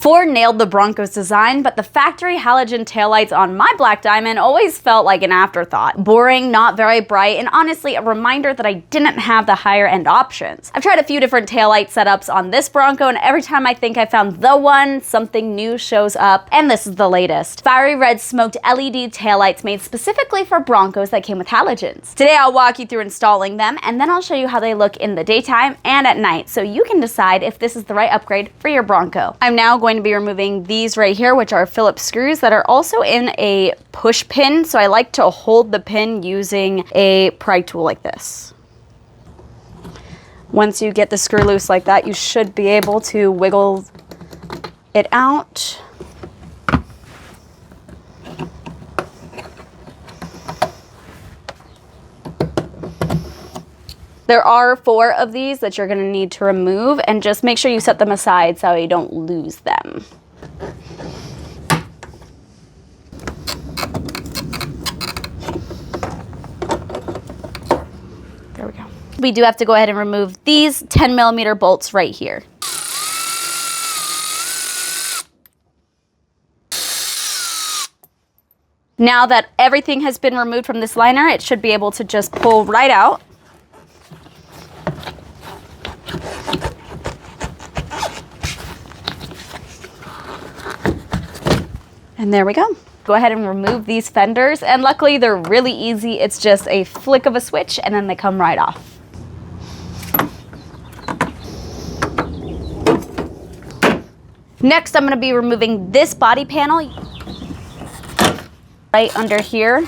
Ford nailed the Broncos design, but the factory halogen taillights on my Black Diamond always felt like an afterthought. Boring, not very bright, and honestly a reminder that I didn't have the higher end options. I've tried a few different taillight setups on this Bronco, and every time I think I found the one, something new shows up, and this is the latest. FieryRed smoked LED taillights made specifically for Broncos that came with halogens. Today I'll walk you through installing them, and then I'll show you how they look in the daytime and at night, so you can decide if this is the right upgrade for your Bronco. I'm now going to be removing these right here, which are Phillips screws that are also in a push pin, so I like to hold the pin using a pry tool like this. Once you get the screw loose like that, you should be able to wiggle it out. There are 4 of these that you're going to need to remove, and just make sure you set them aside so you don't lose them. There we go. We do have to go ahead and remove these 10mm bolts right here. Now that everything has been removed from this liner, it should be able to just pull right out. And there we go. Go ahead and remove these fenders, and luckily they're really easy. It's just a flick of a switch and then they come right off. Next, I'm going to be removing this body panel right under here.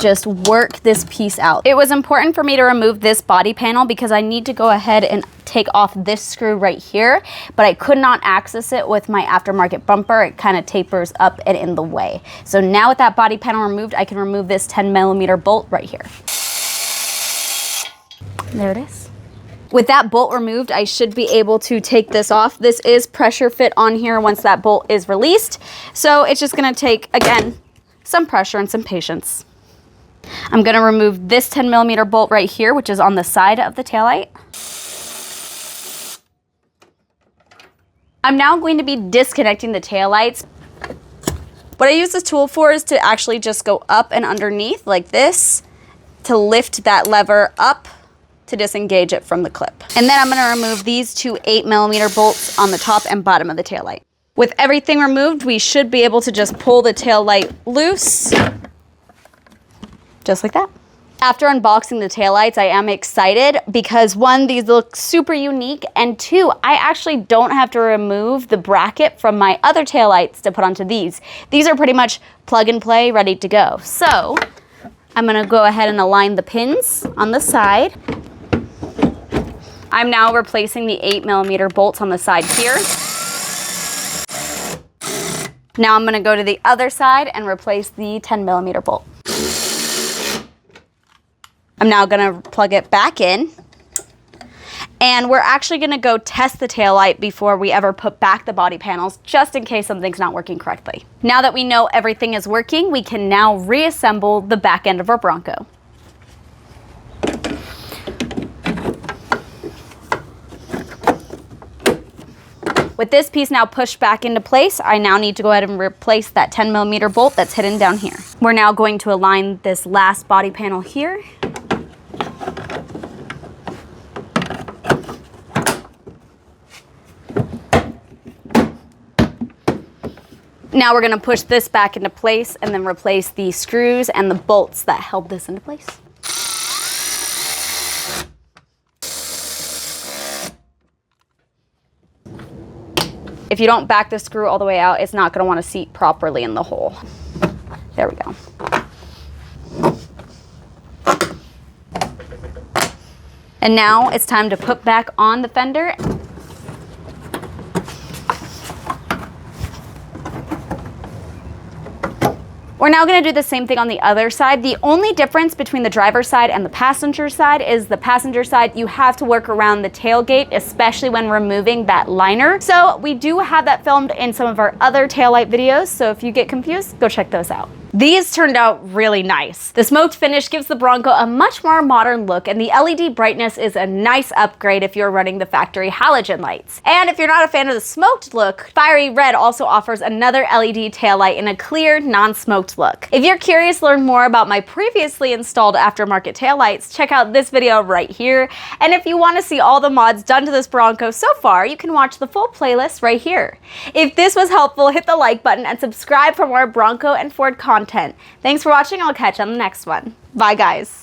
Just work this piece out. It was important for me to remove this body panel because I need to go ahead and take off this screw right here, but I could not access it with my aftermarket bumper. It kind of tapers up and in the way. So now with that body panel removed, I can remove this 10mm bolt right here. There it is. With that bolt removed, I should be able to take this off. This is pressure fit on here once that bolt is released. So it's just gonna take, again, some pressure and some patience. I'm going to remove this 10mm bolt right here, which is on the side of the taillight. I'm now going to be disconnecting the taillights. What I use this tool for is to actually just go up and underneath like this to lift that lever up to disengage it from the clip. And then I'm going to remove these 2 8mm bolts on the top and bottom of the taillight. With everything removed, we should be able to just pull the taillight loose. Just like that. After unboxing the taillights, I am excited because 1, these look super unique, and 2, I actually don't have to remove the bracket from my other taillights to put onto these. These are pretty much plug and play, ready to go. So I'm gonna go ahead and align the pins on the side. I'm now replacing the 8mm bolts on the side here. Now I'm gonna go to the other side and replace the 10mm bolt. I'm now gonna plug it back in, and we're actually gonna go test the taillight before we ever put back the body panels, just in case something's not working correctly. Now that we know everything is working, we can now reassemble the back end of our Bronco. With this piece now pushed back into place, I now need to go ahead and replace that 10mm bolt that's hidden down here. We're now going to align this last body panel here. Now we're going to push this back into place and then replace the screws and the bolts that held this into place. If you don't back the screw all the way out, it's not going to want to seat properly in the hole. There we go. And now it's time to put back on the fender. We're now going to do the same thing on the other side. The only difference between the driver's side and the passenger side is the passenger side, you have to work around the tailgate, especially when removing that liner. So we do have that filmed in some of our other taillight videos, so if you get confused, go check those out. These turned out really nice. The smoked finish gives the Bronco a much more modern look, and the LED brightness is a nice upgrade if you're running the factory halogen lights. And if you're not a fan of the smoked look, FieryRed also offers another LED taillight in a clear, non-smoked look. If you're curious to learn more about my previously installed aftermarket taillights, check out this video right here. And if you want to see all the mods done to this Bronco so far, you can watch the full playlist right here. If this was helpful, hit the like button and subscribe for more Bronco and Ford content. Thanks for watching. I'll catch you on the next one. Bye, guys.